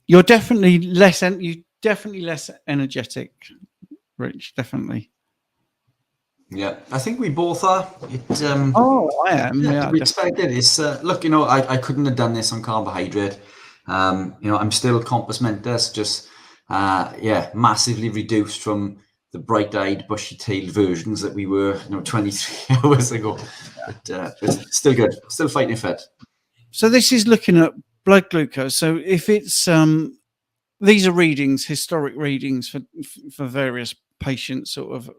you're definitely less, you definitely less energetic, Rich. Definitely. Yeah, I think we both are. Oh, I am. Yeah, to Yeah, be definitely. expected. It's look, I couldn't have done this on carbohydrate. I'm still compos mentis, just yeah, massively reduced from the bright-eyed, bushy-tailed versions that we were, 23 hours ago. But it's still good, still fighting fit. So this is looking at blood glucose. So if it's these are readings, historic readings for various patients, sort of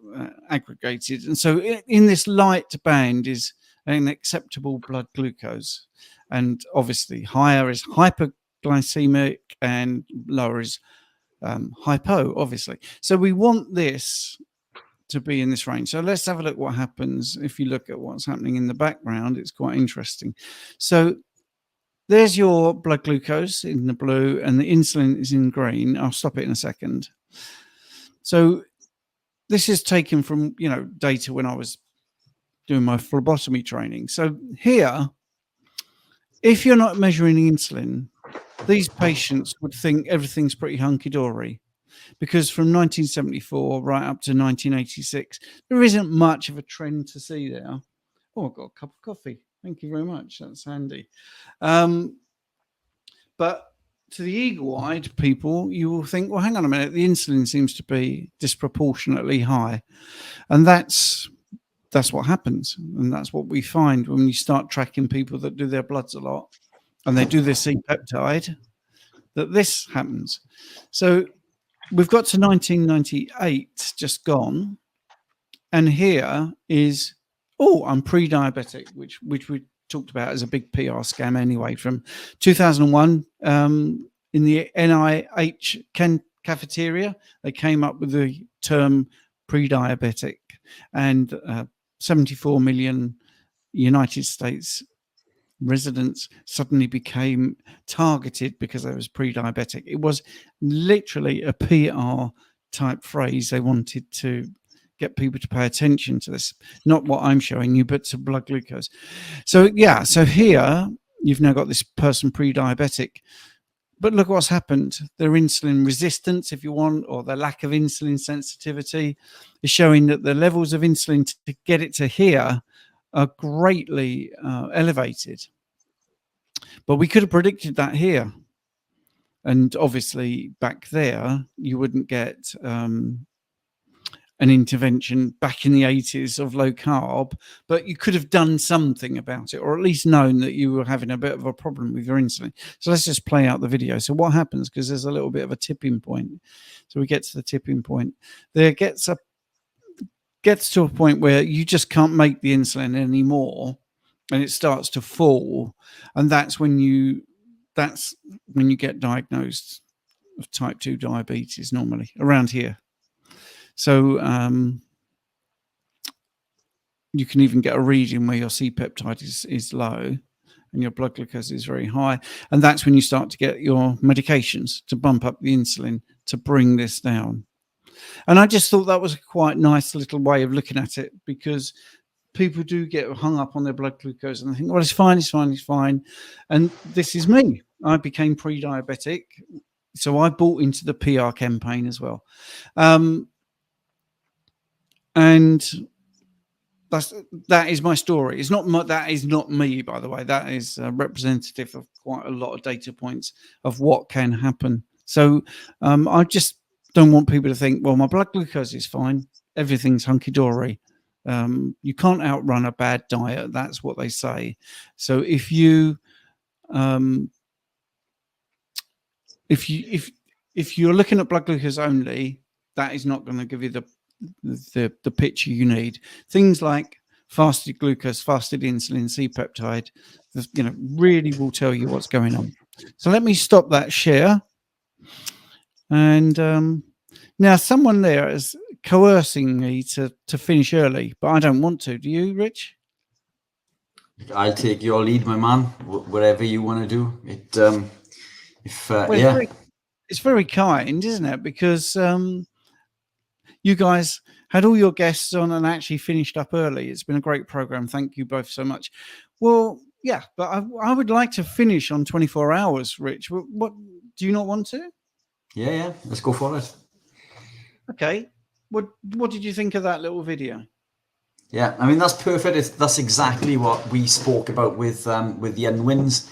aggregated, and so in this light band is an acceptable blood glucose, and obviously higher is hyperglycemic and lower is hypo, obviously. So we want this to be in this range. So let's have a look what happens if you look at what's happening in the background. It's quite interesting. So there's your blood glucose in the blue and the insulin is in green. I'll stop it in a second. So this is taken from, data when I was doing my phlebotomy training. So here, if you're not measuring insulin, these patients would think everything's pretty hunky-dory, because from 1974 right up to 1986, there isn't much of a trend to see there. Oh, I've got a cup of coffee. Thank you very much. That's handy. But to the eagle-eyed people, you will think, well, hang on a minute, the insulin seems to be disproportionately high. And that's what happens. And that's what we find when you start tracking people that do their bloods a lot and they do their C-peptide, that this happens. So we've got to 1998, just gone. And here is, I'm pre-diabetic, which we talked about as a big PR scam anyway, from 2001 in the NIH cafeteria. They came up with the term pre-diabetic, and 74 million United States residents suddenly became targeted because they was pre-diabetic. It was literally a PR type phrase. They wanted to get people to pay attention to this, not what I'm showing you, but to blood glucose. So yeah, so here you've now got this person pre-diabetic, but look what's happened. Their insulin resistance, if you want, or their lack of insulin sensitivity is showing that the levels of insulin to get it to here are greatly elevated. But we could have predicted that here. And obviously back there, you wouldn't get an intervention back in the 80s of low carb, but you could have done something about it, or at least known that you were having a bit of a problem with your insulin. So let's just play out the video. So what happens, because there's a little bit of a tipping point. So we get to the tipping point. There gets to a point where you just can't make the insulin anymore, and it starts to fall, and that's when you get diagnosed of type 2 diabetes, normally around here. So you can even get a reading where your C-peptide is low and your blood glucose is very high. And that's when you start to get your medications to bump up the insulin to bring this down. And I just thought that was a quite nice little way of looking at it, because people do get hung up on their blood glucose and they think, well, it's fine, it's fine, it's fine. And this is me. I became pre-diabetic. So I bought into the PR campaign as well. And that is my story. That is not me, by the way. That is representative of quite a lot of data points of what can happen. So I just don't want people to think, well, my blood glucose is fine, everything's hunky-dory. You can't outrun a bad diet. That's what they say. So if you're looking at blood glucose only, that is not going to give you the picture you need. Things like fasted glucose, fasted insulin, C-peptide, really will tell you what's going on. So let me stop that share. And now someone there is coercing me to finish early, but I don't want to. Do you, Rich? I'll take your lead, my man. Whatever you want to do. It's very kind, isn't it? Because you guys had all your guests on and actually finished up early. It's been a great program. Thank you both so much. Well, yeah, but I would like to finish on 24 hours, Rich. What Do you not want to? Yeah, let's go for it. Okay. What did you think of that little video? Yeah, I mean, that's perfect. That's exactly what we spoke about with the unwins,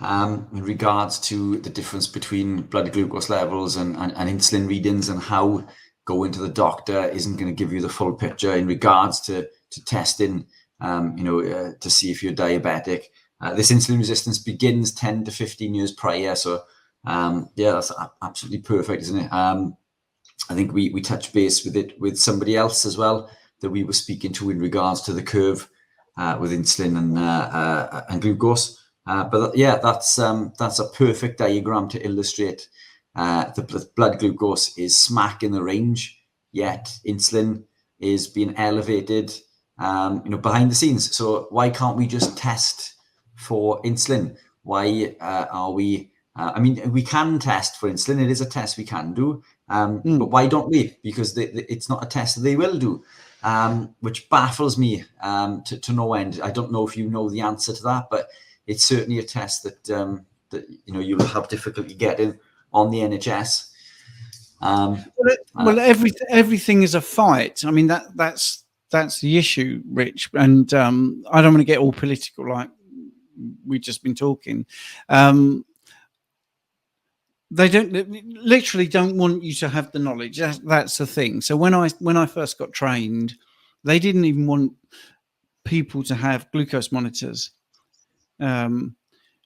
in regards to the difference between blood glucose levels and insulin readings, and how going to the doctor isn't going to give you the full picture in regards to testing, to see if you're diabetic. This insulin resistance begins 10 to 15 years prior. So, that's absolutely perfect, isn't it? I think we touched base with it with somebody else as well that we were speaking to in regards to the curve with insulin and glucose. But yeah, that's a perfect diagram to illustrate the blood glucose is smack in the range, yet insulin is being elevated, behind the scenes. So why can't we just test for insulin? Why are we? I mean, we can test for insulin. It is a test we can do. But why don't we? Because it's not a test that they will do, which baffles me to no end. I don't know if you know the answer to that, but it's certainly a test that you'll have difficulty getting on the NHS. Well, everything is a fight. I mean, that's the issue, Rich. And I don't want to get all political like we've just been talking. They literally don't want you to have the knowledge. That's the thing. So when I first got trained, they didn't even want people to have glucose monitors. And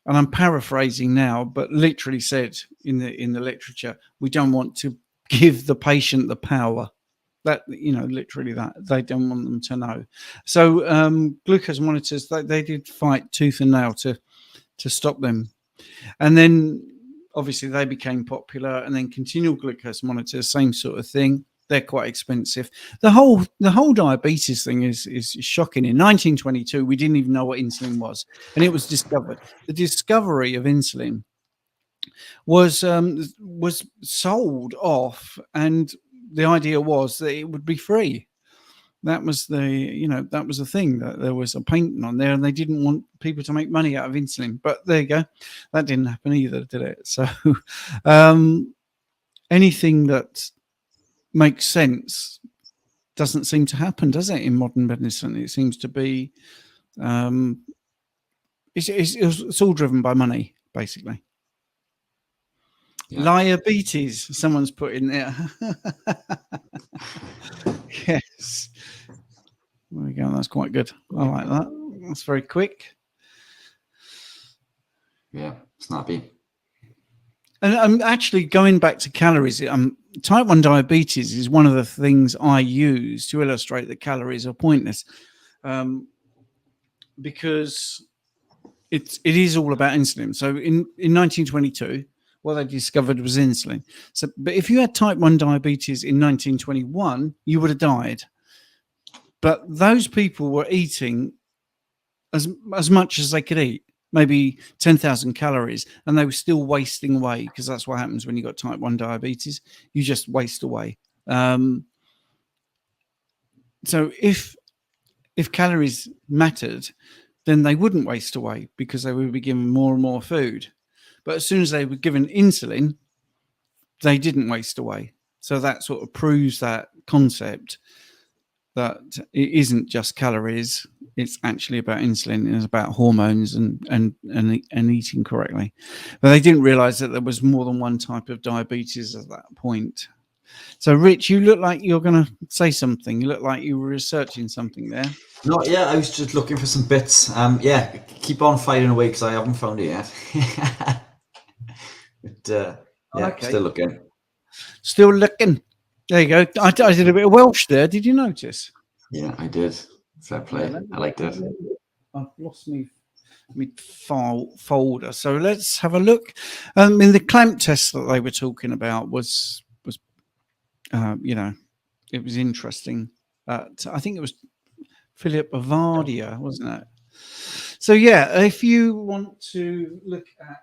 I'm paraphrasing now, but literally said in the literature, we don't want to give the patient the power. That, literally that they don't want them to know. So glucose monitors, they did fight tooth and nail to stop them. And then obviously they became popular, and then continual glucose monitors, same sort of thing. They're quite expensive. The whole diabetes thing is shocking. In 1922, we didn't even know what insulin was, and it was discovered. The discovery of insulin was sold off, and the idea was that it would be free. That was the thing, that there was a patent on there, and they didn't want people to make money out of insulin. But there you go, that didn't happen either, did it? So anything that makes sense doesn't seem to happen, does it, in modern medicine? It seems to be it's all driven by money, basically. Yeah. Diabetes, someone's put in there. Yes. There we go. That's quite good. I like that. That's very quick. Yeah, snappy. And I'm actually going back to calories. Type 1 diabetes is one of the things I use to illustrate that calories are pointless, because it is all about insulin. So in 1922, what they discovered was insulin. So, but if you had type 1 diabetes in 1921, you would have died. But those people were eating as much as they could eat, maybe 10,000 calories, and they were still wasting away, because that's what happens when you got type 1 diabetes. You just waste away. So if calories mattered, then they wouldn't waste away, because they would be given more and more food. But as soon as they were given insulin, they didn't waste away. So that sort of proves that concept, that it isn't just calories. It's actually about insulin. It's about hormones and eating correctly. But they didn't realize that there was more than one type of diabetes at that point. So, Rich, you look like you're going to say something. You look like you were researching something there. No, yeah, I was just looking for some bits. Yeah, keep on fighting away, because I haven't found it yet. But yeah, okay. Still looking. Still looking. There you go. I did a bit of Welsh there. Did you notice? Yeah, I did. Fair play. Yeah, I liked it. I've lost my file folder. So let's have a look. In the clamp test that they were talking about was it was interesting. I think it was Philip Bavaria, wasn't it? So yeah, if you want to look at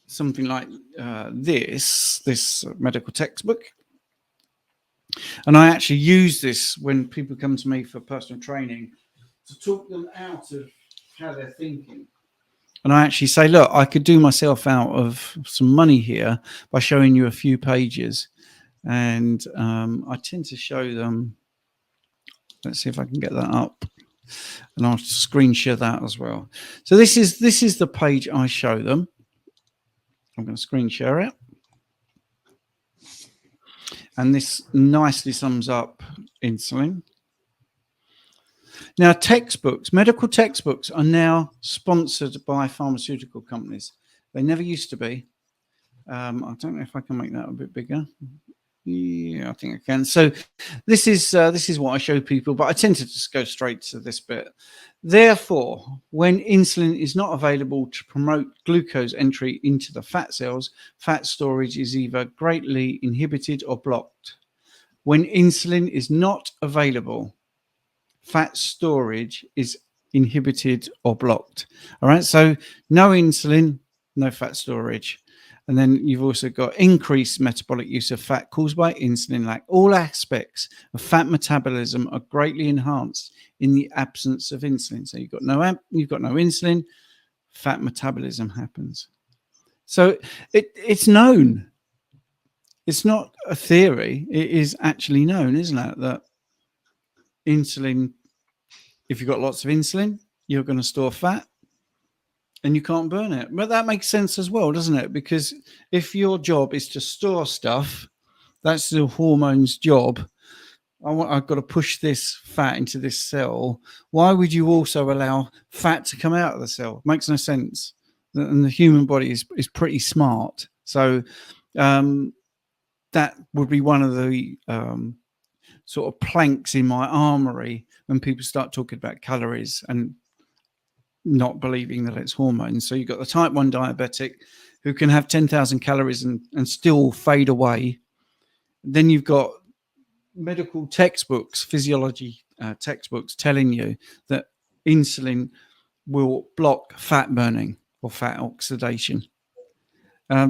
something like this medical textbook, and I actually use this when people come to me for personal training to talk them out of how they're thinking. And I actually say, look, I could do myself out of some money here by showing you a few pages. And I tend to show them. Let's see if I can get that up. And I'll screen share that as well. So this is the page I show them. I'm going to screen share it. And this nicely sums up insulin. Now, textbooks, medical textbooks are now sponsored by pharmaceutical companies. They never used to be. I don't know if I can make that a bit bigger. Yeah, I think I can. So this is what I show people, but I tend to just go straight to this bit. Therefore, when insulin is not available to promote glucose entry into the fat cells, fat storage is either greatly inhibited or blocked. When insulin is not available, fat storage is inhibited or blocked. All right, so no insulin, no fat storage. And then you've also got increased metabolic use of fat caused by insulin lack. All aspects of fat metabolism are greatly enhanced in the absence of insulin. So you've got no insulin, fat metabolism happens. So it's known. It's not a theory. It is actually known, isn't it, that insulin, if you've got lots of insulin, you're going to store fat and you can't burn it. But that makes sense as well, doesn't it? Because if your job is to store stuff, that's the hormone's job. I've got to push this fat into this cell. Why would you also allow fat to come out of the cell? It makes no sense. And the human body is pretty smart. So that would be one of the sort of planks in my armory when people start talking about calories and not believing that it's hormones. So you've got the type 1 diabetic who can have 10,000 calories and still fade away. Then you've got medical textbooks, physiology textbooks telling you that insulin will block fat burning or fat oxidation.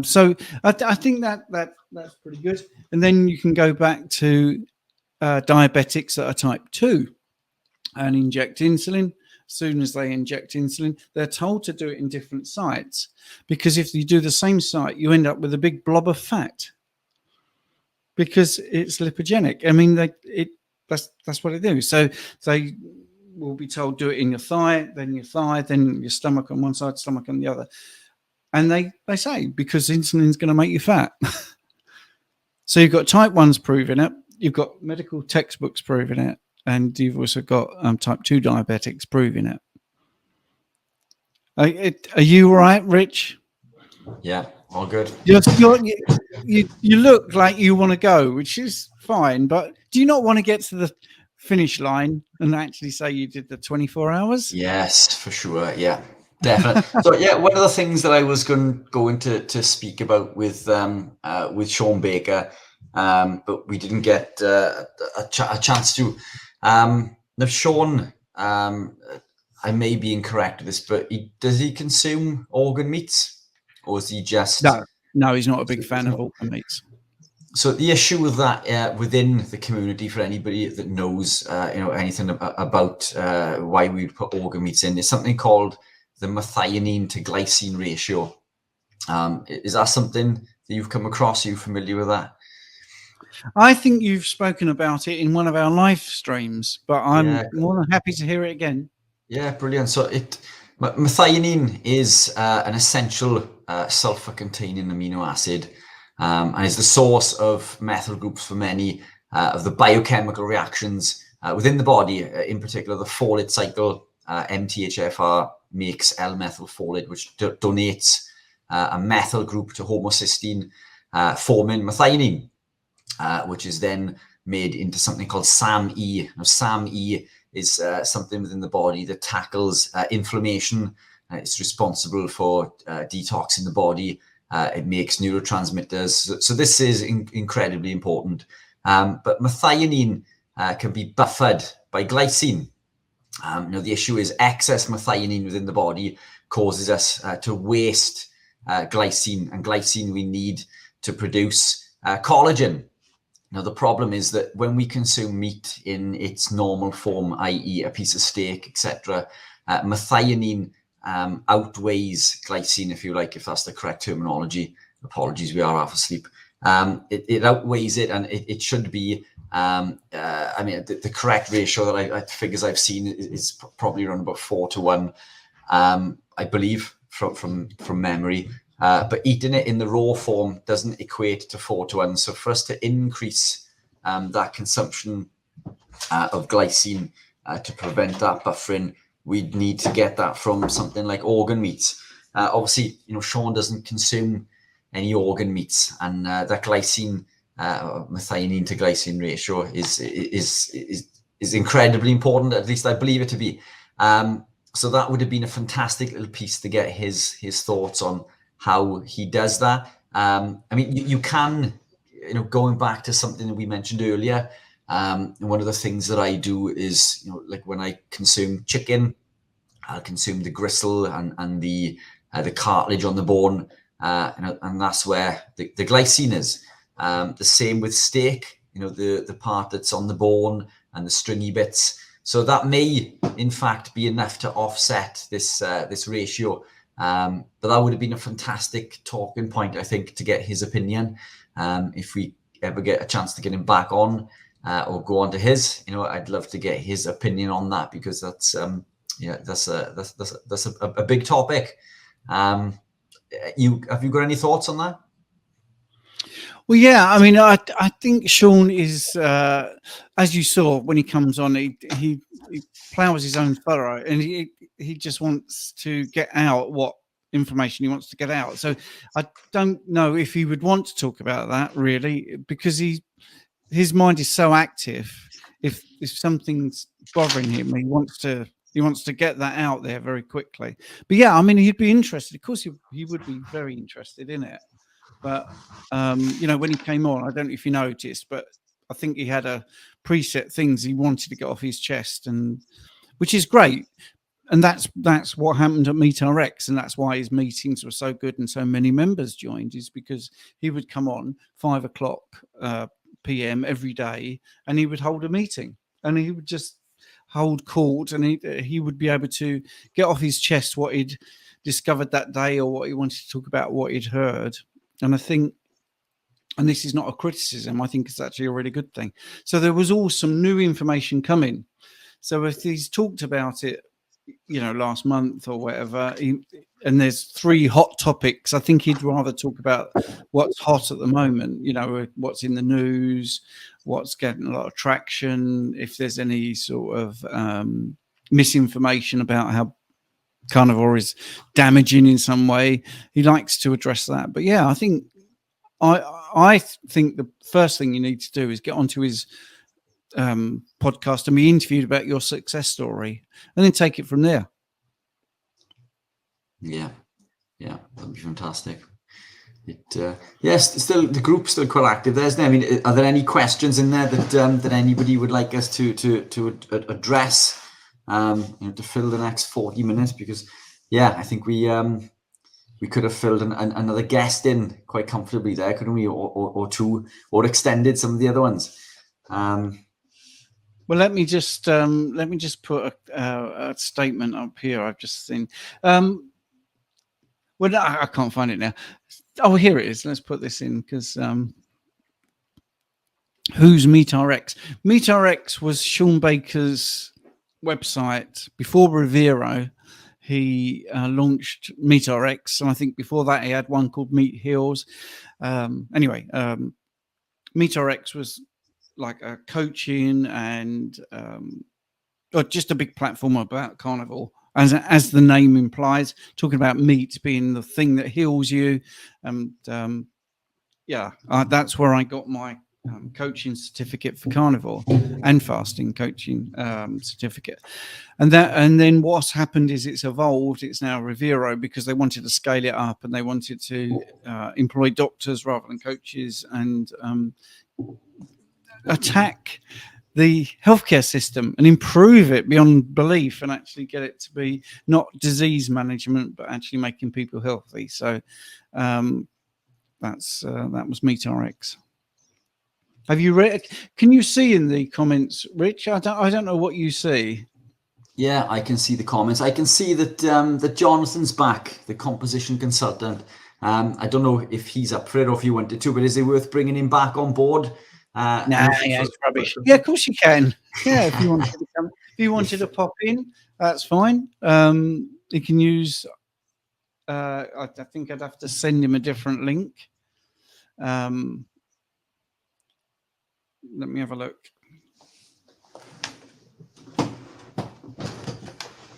So I think that's pretty good. And then you can go back to diabetics that are type 2 and inject insulin. As soon as they inject insulin, they're told to do it in different sites, because if you do the same site, you end up with a big blob of fat because it's lipogenic. I mean, that's what they do. So they will be told, do it in your thigh, then your stomach on one side, stomach on the other. And they say, because insulin is going to make you fat. So you've got type 1s proving it. You've got medical textbooks proving it. And you've also got type 2 diabetics proving it. Are you all right, Rich? Yeah, all good. You look like you want to go, which is fine. But do you not want to get to the finish line and actually say you did the 24 hours? Yes, for sure. Yeah, definitely. So yeah, one of the things that I was going to speak about with Sean Baker, but we didn't get a chance to. Now, Sean, I may be incorrect with this, but does he consume organ meats, or is he just? No, he's not a big fan of organ meats. So the issue with that within the community, for anybody that knows, anything about why we would put organ meats in, is something called the methionine to glycine ratio. Is that something that you've come across? Are you familiar with that? I think you've spoken about it in one of our live streams, but I'm more than happy to hear it again. Yeah, brilliant. So methionine is an essential sulfur-containing amino acid, and is the source of methyl groups for many of the biochemical reactions within the body. In particular, the folate cycle, MTHFR makes L-methylfolate, which donates a methyl group to homocysteine, forming methionine. Which is then made into something called SAMe. Now, SAMe is something within the body that tackles inflammation. It's responsible for detoxing the body. It makes neurotransmitters. So this is incredibly important. But methionine can be buffered by glycine. Now, the issue is excess methionine within the body causes us to waste glycine, and glycine we need to produce collagen. Now, the problem is that when we consume meat in its normal form, i.e. a piece of steak, etc., methionine outweighs glycine, if you like, if that's the correct terminology. Apologies, we are half asleep. It outweighs it, and it should be. I mean, the correct ratio that figures I've seen is probably around about 4-1, I believe, from memory. But eating it in the raw form doesn't equate to 4-1. So for us to increase that consumption of glycine to prevent that buffering, we'd need to get that from something like organ meats. Obviously, Sean doesn't consume any organ meats, and that glycine, methionine to glycine ratio is incredibly important. At least I believe it to be. So that would have been a fantastic little piece to get his thoughts on how he does that. I mean, you can, going back to something that we mentioned earlier. One of the things that I do is, like when I consume chicken, I'll consume the gristle and the cartilage on the bone, and that's where the glycine is. The same with steak, the part that's on the bone and the stringy bits. So that may, in fact, be enough to offset this ratio. But that would have been a fantastic talking point, I think, to get his opinion. If we ever get a chance to get him back on or go on to his, I'd love to get his opinion on that, because that's a big topic. Have you got any thoughts on that? Well, yeah, I mean, I think Sean is, as you saw when he comes on, he plows his own furrow, and he just wants to get out what information he wants to get out. So I don't know if he would want to talk about that, really, because his mind is so active. If something's bothering him, he wants to get that out there very quickly. But yeah, I mean, he'd be interested. Of course, he would be very interested in it. But when he came on, I don't know if you noticed, but I think he had a preset things he wanted to get off his chest, and which is great. And that's what happened at MeetRx, and that's why his meetings were so good and so many members joined, is because he would come on 5:00 p.m. every day, and he would hold a meeting, and he would just hold court, and he would be able to get off his chest what he'd discovered that day, or what he wanted to talk about, what he'd heard. And I think, and this is not a criticism, I think it's actually a really good thing. So there was all some new information coming. So if he's talked about it, last month or whatever, and there's 3 hot topics, I think he'd rather talk about what's hot at the moment, what's in the news, what's getting a lot of traction, if there's any sort of misinformation about how Carnivore is damaging in some way. He likes to address that. But yeah, I think the first thing you need to do is get onto his podcast and be interviewed about your success story, and then take it from there. Yeah, that'd be fantastic. Yes, still the group's still quite active. I mean, are there any questions in there that anybody would like us to address? To fill the next 40 minutes, because I think we could have filled another guest in quite comfortably there, couldn't we, or 2, or extended some of the other ones. Well, let me just put a statement up here. I've just seen. Well, I can't find it now. Oh, here it is. Let's put this in, because who's MeetRx? MeetRx was Sean Baker's website before Revero. He launched MeetRx, and I think before that he had one called Meet Heals. Anyway, MeetRx was like a coaching and just a big platform about carnivore, as the name implies, talking about meat being the thing that heals you. And that's where I got my coaching certificate for carnivore and fasting coaching certificate. And then what's happened is it's evolved. It's now Revero, because they wanted to scale it up, and they wanted to employ doctors rather than coaches, and attack the healthcare system and improve it beyond belief, and actually get it to be not disease management, but actually making people healthy. So that was MeetRx. Have you read? Can you see in the comments, Rich? I don't know what you see. Yeah, I can see the comments. I can see that that Jonathan's back, the composition consultant. I don't know if he's up for it or if you wanted to, but is it worth bringing him back on board? Nah, yeah, it's rubbish. For- Yeah, of course you can. Yeah, if you wanted to come, if you wanted to pop in, that's fine. You can use. I think I'd have to send him a different link. Let me have a look.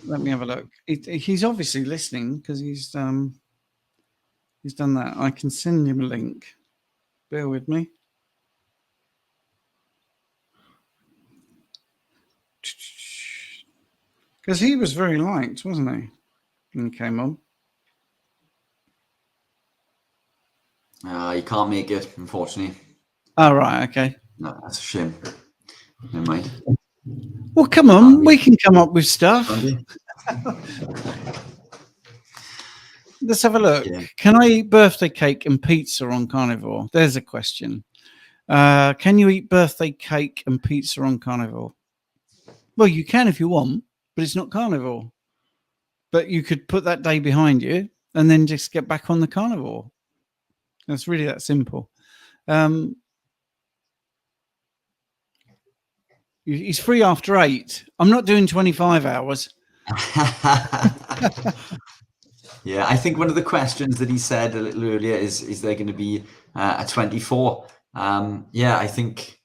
Let me have a look. He's obviously listening because he's done that. I can send him a link. Bear with me. Because he was very liked, wasn't he? When he came on. You can't make it, unfortunately. Oh, right, okay. No, that's a shame. Never mind. Well, come on, we can come up with stuff. Let's have a look. Yeah. Can I eat birthday cake and pizza on Carnivore? There's a question. Can you eat birthday cake and pizza on Carnivore? Well, you can if you want, but it's not Carnivore. But you could put that day behind you and then just get back on the Carnivore. It's really that simple. He's free after 8. I'm not doing 25 hours. Yeah, I think one of the questions that he said a little earlier is there going to be a 24? Yeah, I think,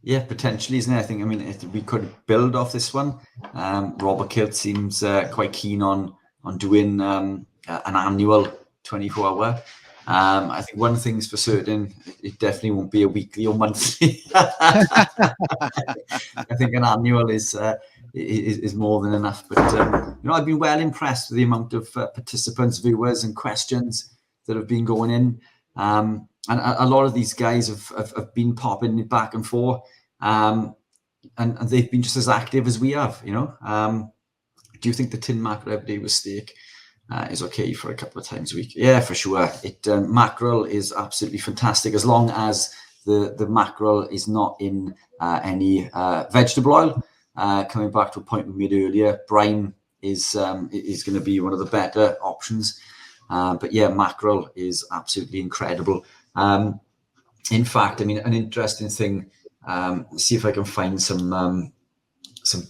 yeah, potentially, isn't it? I mean, we could build off this one. Robert Kilt seems quite keen on doing an annual 24-hour. I think one thing's for certain, it definitely won't be a weekly or monthly. I think an annual is more than enough. But you know, I've been well impressed with the amount of participants, viewers, and questions that have been going in. And a lot of these guys have been popping back and forth, and they've been just as active as we have. You know, do you think the tin mackerel every day with steak is okay for a couple of times a week? Yeah, for sure. Mackerel is absolutely fantastic as long as the mackerel is not in any vegetable oil. Coming back to a point we made earlier, brine is going to be one of the better options. But yeah, mackerel is absolutely incredible. In fact, I mean, an interesting thing. See if I can find some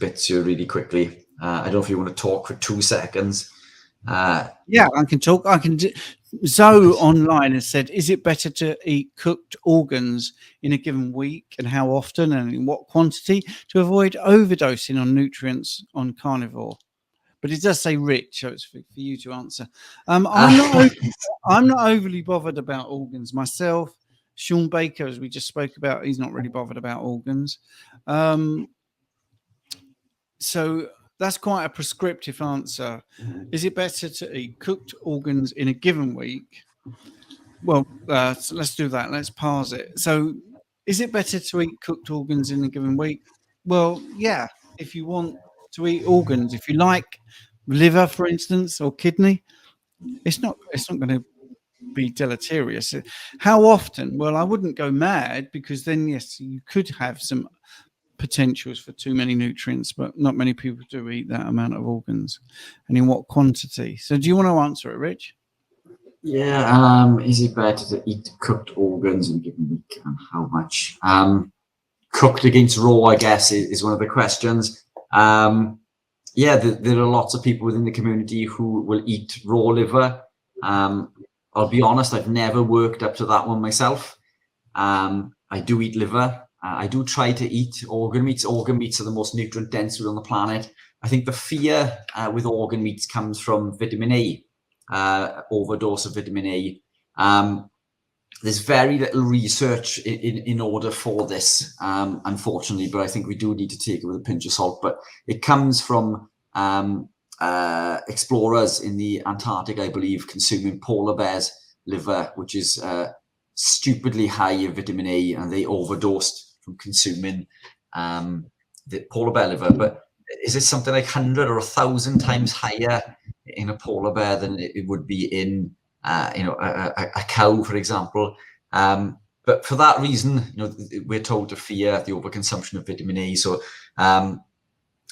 bits here really quickly. I don't know if you want to talk for 2 seconds. Yeah, I can talk. I can. Zoe online has said, is it better to eat cooked organs in a given week, and how often and in what quantity to avoid overdosing on nutrients on Carnivore? But it does say rich, so it's for you to answer. I'm not overly bothered about organs myself. Sean Baker, as we just spoke about, he's not really bothered about organs. So that's quite a prescriptive answer. Is it better to eat cooked organs in a given week? Well, so let's do that. Let's parse it. So is it better to eat cooked organs in a given week? Well, yeah, if you want to eat organs, if you like liver, for instance, or kidney, it's not going to be deleterious. How often? Well, I wouldn't go mad, because then, yes, you could have some potentials for too many nutrients, but not many people do eat that amount of organs, and in what quantity. So do you want to answer it, Rich? Yeah, is it better to eat cooked organs in a given week, and how much? Cooked against raw, I guess, is one of the questions. Yeah, there are lots of people within the community who will eat raw liver. I'll be honest, I've never worked up to that one myself. I do eat liver. I do try to eat organ meats. Organ meats are the most nutrient dense food on the planet. I think the fear with organ meats comes from vitamin A, overdose of vitamin A. There's very little research in order for this, unfortunately, but I think we do need to take it with a pinch of salt. But it comes from explorers in the Antarctic, I believe, consuming polar bears' liver, which is stupidly high in vitamin A, and they overdosed from consuming the polar bear liver. But is it something like 100 or 1,000 times higher in a polar bear than it would be in a cow, for example? But for that reason, we're told to fear the overconsumption of vitamin A. So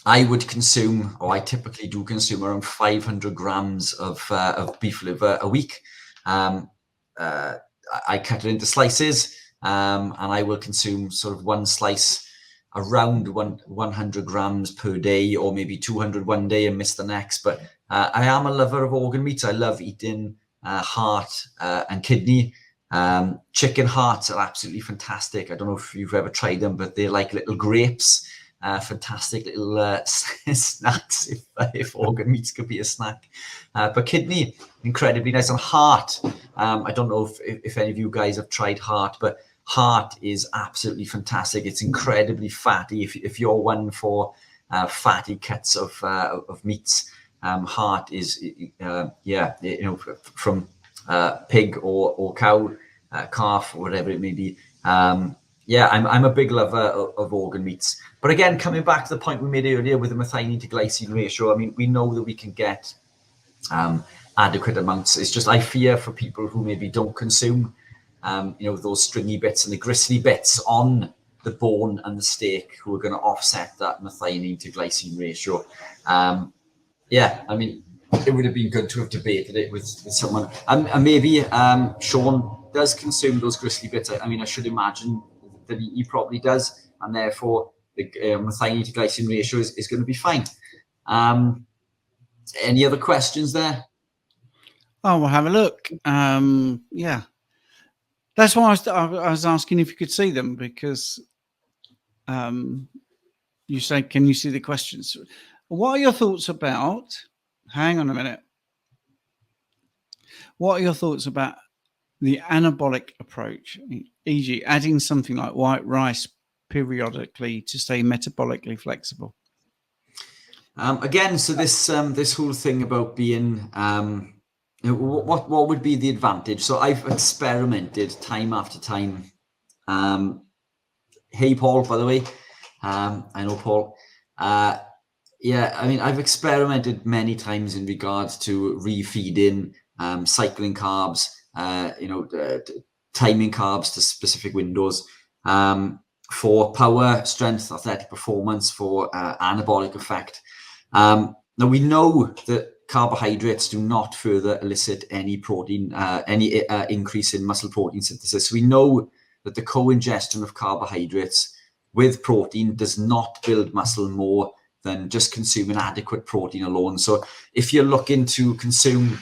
I would consume, or I typically do consume, around 500 grams of beef liver a week. I cut it into slices, and I will consume sort of one slice around 100 grams per day, or maybe 200 one day and miss the next. But I am a lover of organ meats. I love eating heart and kidney. Chicken hearts are absolutely fantastic. I don't know if you've ever tried them, but they're like little grapes. Fantastic little snacks, if organ meats could be a snack. But kidney, incredibly nice. And heart, I don't know if any of you guys have tried heart, but heart is absolutely fantastic. It's incredibly fatty. If you're one for fatty cuts of meats, heart is from pig or cow, calf, or whatever it may be. I'm a big lover of organ meats. But again, coming back to the point we made earlier with the methionine to glycine ratio, I mean, we know that we can get adequate amounts. It's just I fear for people who maybe don't consume, those stringy bits and the gristly bits on the bone and the steak, who are going to offset that methionine to glycine ratio. I mean, it would have been good to have debated it with someone. And maybe Sean does consume those gristly bits. I mean, I should imagine that he probably does, and therefore the methionine to glycine ratio is going to be fine. Any other questions there? Oh, we'll have a look. Yeah. That's why I was asking if you could see them, because you say, can you see the questions? What are your thoughts about, hang on a minute. What are your thoughts about the anabolic approach, e.g. adding something like white rice periodically to stay metabolically flexible? Again, so this whole thing about being, what would be the advantage? So I've experimented time after time. Hey, Paul, by the way. I know Paul. I mean, I've experimented many times in regards to refeeding, cycling carbs, timing carbs to specific windows, for power, strength, athletic performance, for anabolic effect. Now we know that carbohydrates do not further elicit any protein, any increase in muscle protein synthesis. We know that the co-ingestion of carbohydrates with protein does not build muscle more than just consuming adequate protein alone. So if you're looking to consume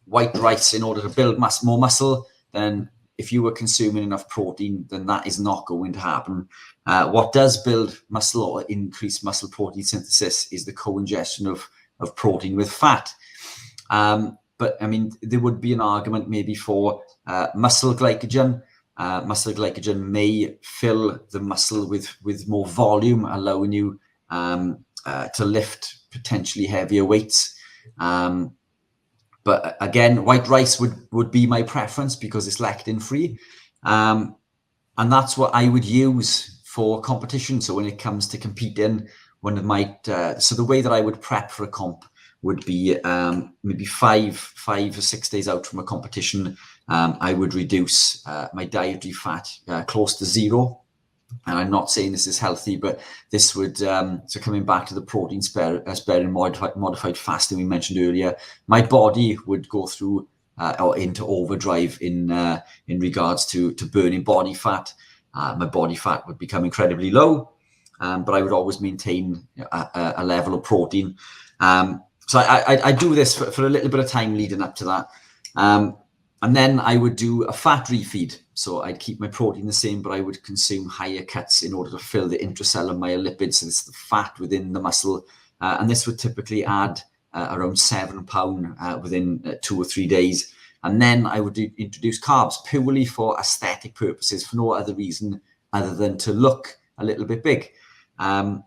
white rice in order to build more muscle, then if you were consuming enough protein, then that is not going to happen. What does build muscle or increase muscle protein synthesis is the co-ingestion of protein with fat. But I mean, there would be an argument maybe for muscle glycogen. Muscle glycogen may fill the muscle with more volume, allowing you to lift potentially heavier weights. But again, white rice would be my preference because it's lectin free. And that's what I would use for competition. So when it comes to competing, so the way that I would prep for a comp would be maybe 5 or 6 days out from a competition. I would reduce my dietary fat close to zero. And I'm not saying this is healthy, but this would, so coming back to the protein sparing modified fasting we mentioned earlier, my body would go through or into overdrive in regards to burning body fat. My body fat would become incredibly low, but I would always maintain a level of protein. So I do this for a little bit of time leading up to that. And then I would do a fat refeed. So I'd keep my protein the same, but I would consume higher cuts in order to fill the intracellular myolipids. So this is the fat within the muscle. And this would typically add around 7 pounds within 2 or 3 days. And then I would introduce carbs purely for aesthetic purposes, for no other reason other than to look a little bit big. And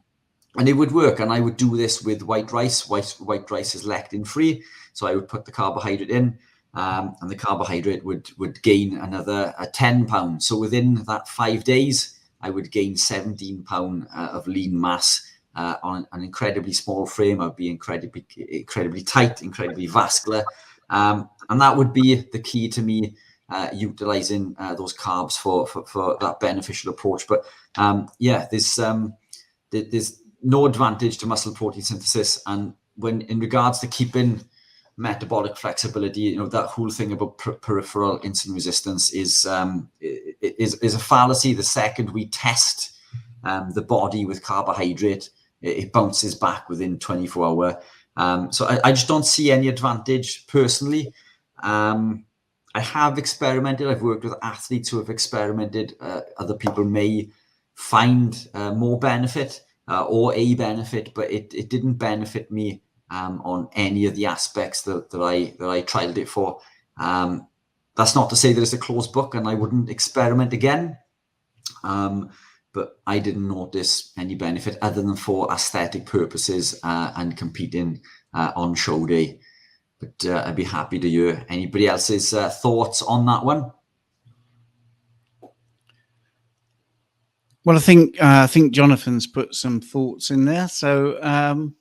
it would work. And I would do this with white rice. White rice is lectin free. So I would put the carbohydrate in. And the carbohydrate would gain another 10 pounds. So within that 5 days, I would gain 17 pounds of lean mass on an incredibly small frame. I'd be incredibly tight, incredibly vascular. And that would be the key to me utilizing those carbs for that beneficial approach. But there's no advantage to muscle protein synthesis. And when in regards to keeping metabolic flexibility, that whole thing about peripheral insulin resistance is a fallacy. The second we test the body with carbohydrate, it bounces back within 24 hours. So I just don't see any advantage personally. I have experimented. I've worked with athletes who have experimented. Other people may find more benefit or a benefit, but it didn't benefit me on any of the aspects that I trialed it for. That's not to say that it's a closed book and I wouldn't experiment again. But I didn't notice any benefit other than for aesthetic purposes and competing on show day. But I'd be happy to hear anybody else's thoughts on that one. Well, I think Jonathan's put some thoughts in there. So,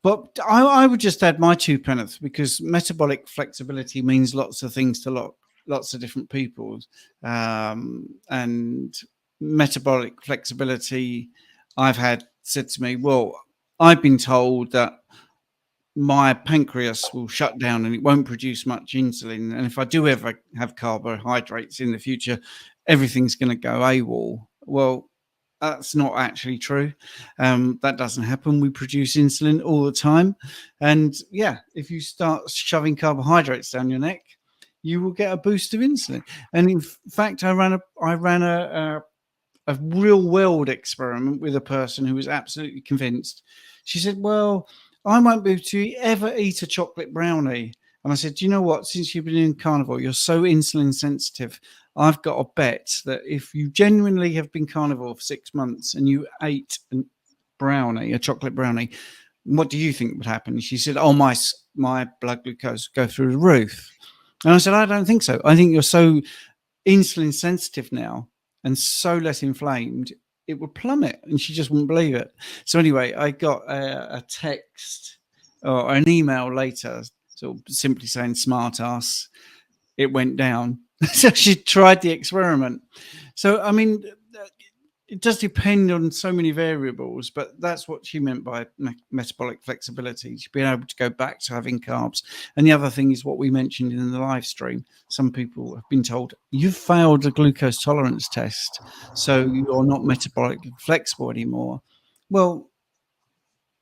but I would just add my 2 pence, because metabolic flexibility means lots of things to lots of different people, and metabolic flexibility, I've had said to me, well, I've been told that my pancreas will shut down and it won't produce much insulin, and if I do ever have carbohydrates in the future, everything's going to go AWOL. Well, that's not actually true. That doesn't happen. We produce insulin all the time, and yeah, if you start shoving carbohydrates down your neck, you will get a boost of insulin. And in fact, I ran a real world experiment with a person who was absolutely convinced. She said, well, I won't be able to ever eat a chocolate brownie. And I said, do you know what? Since you've been in carnivore, you're so insulin sensitive. I've got a bet that if you genuinely have been carnivore for 6 months and you ate a chocolate brownie, what do you think would happen? She said, oh, my blood glucose go through the roof. And I said, I don't think so. I think you're so insulin sensitive now and so less inflamed, it would plummet. And she just wouldn't believe it. So anyway, I got a text or an email later, sort of simply saying smart ass. It went down. So she tried the experiment. So, I mean, it does depend on so many variables, but that's what she meant by metabolic flexibility. She's being able to go back to having carbs. And the other thing is what we mentioned in the live stream. Some people have been told, you've failed the glucose tolerance test, so you're not metabolically flexible anymore. Well,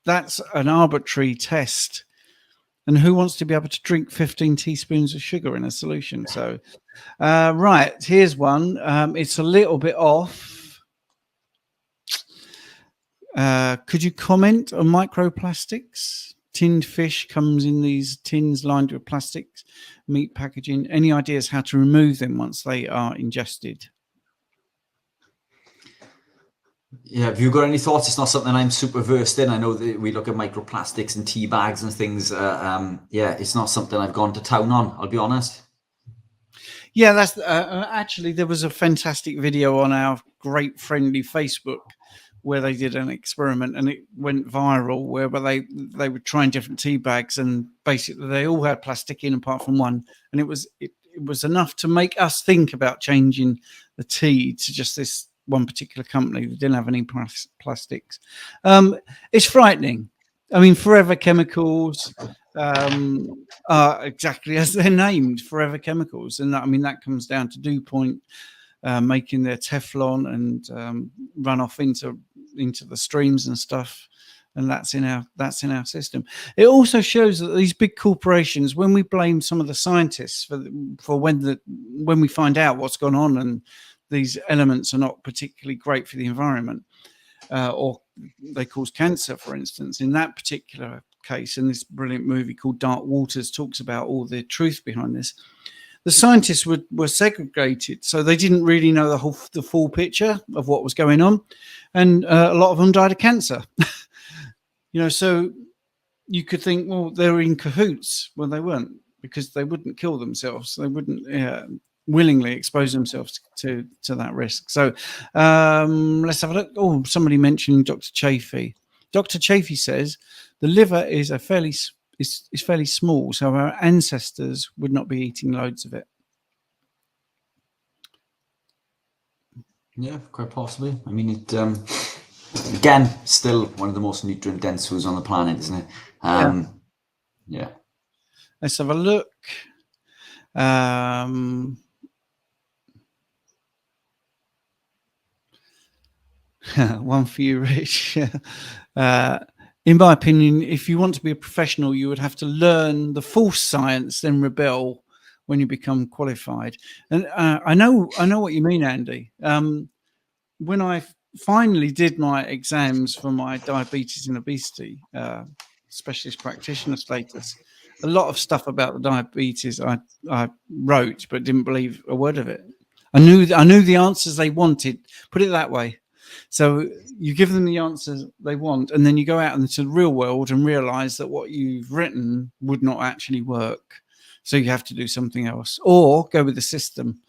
that's an arbitrary test. And who wants to be able to drink 15 teaspoons of sugar in a solution? So, right, here's one. It's a little bit off. Could you comment on microplastics? Tinned fish comes in these tins lined with plastics, meat packaging. Any ideas how to remove them once they are ingested? Yeah, have you got any thoughts? It's not something I'm super versed in. I know that we look at microplastics and tea bags and things. Yeah, it's not something I've gone to town on, I'll be honest. Yeah, that's actually, there was a fantastic video on our great friendly Facebook where they did an experiment and it went viral, where they were trying different tea bags and basically they all had plastic in apart from one, and it was enough to make us think about changing the tea to just this one particular company that didn't have any plastics. It's frightening. I mean, Forever Chemicals are exactly as they're named, Forever Chemicals, and I mean that comes down to DuPont making their Teflon and run off into the streams and stuff, and that's in our system. It also shows that these big corporations, when we blame some of the scientists for when we find out what's gone on and these elements are not particularly great for the environment, or they cause cancer, for instance, in that particular case, and this brilliant movie called Dark Waters talks about all the truth behind this. The scientists were segregated, so they didn't really know the full picture of what was going on, and a lot of them died of cancer. So you could think, well, they were in cahoots. Well, they weren't, because they wouldn't kill themselves. They wouldn't willingly expose themselves to that risk. So let's have a look. Oh, somebody mentioned Dr. Chafee. Dr. Chafee says the liver is fairly small, so our ancestors would not be eating loads of it. Yeah, quite possibly. I mean, Again, still one of the most nutrient dense foods on the planet, isn't it? Yeah. Let's have a look. One for you, Rich. In my opinion, if you want to be a professional, you would have to learn the false science, then rebel when you become qualified. And I know what you mean, Andy. When I finally did my exams for my diabetes and obesity specialist practitioner status, a lot of stuff about the diabetes I wrote, but didn't believe a word of it. I knew the answers they wanted. Put it that way. So you give them the answers they want, and then you go out into the real world and realize that what you've written would not actually work. So you have to do something else or go with the system.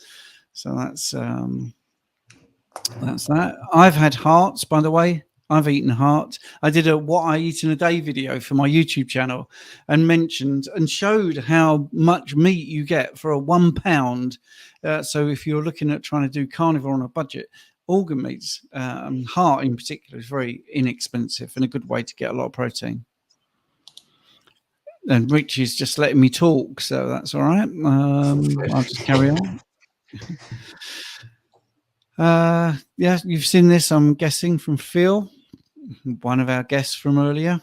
So that's that. I've had hearts, by the way. I've eaten heart. I did a what I eat in a day video for my YouTube channel and mentioned and showed how much meat you get for a £1. So if you're looking at trying to do carnivore on a budget, organ meats, heart in particular, is very inexpensive and a good way to get a lot of protein. And Rich is just letting me talk, so that's all right. I'll just carry on. Yeah, you've seen this, I'm guessing, from Phil, one of our guests from earlier.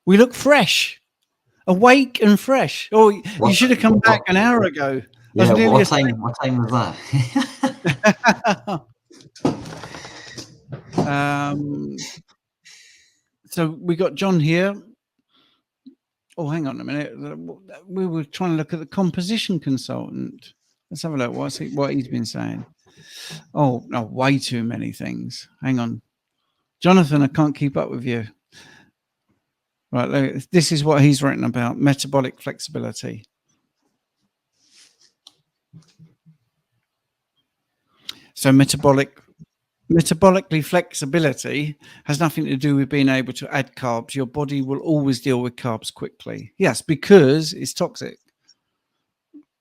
We look fresh, awake and fresh. Oh, you should have come back an hour ago. Yeah, what time was that? So we got John here. Oh, hang on a minute. We were trying to look at the composition consultant. Let's have a look. What he's been saying. Oh, no, way too many things. Hang on. Jonathan, I can't keep up with you. Right, this is what he's written about metabolic flexibility. So metabolically flexibility has nothing to do with being able to add carbs. Your body will always deal with carbs quickly. Yes, because it's toxic.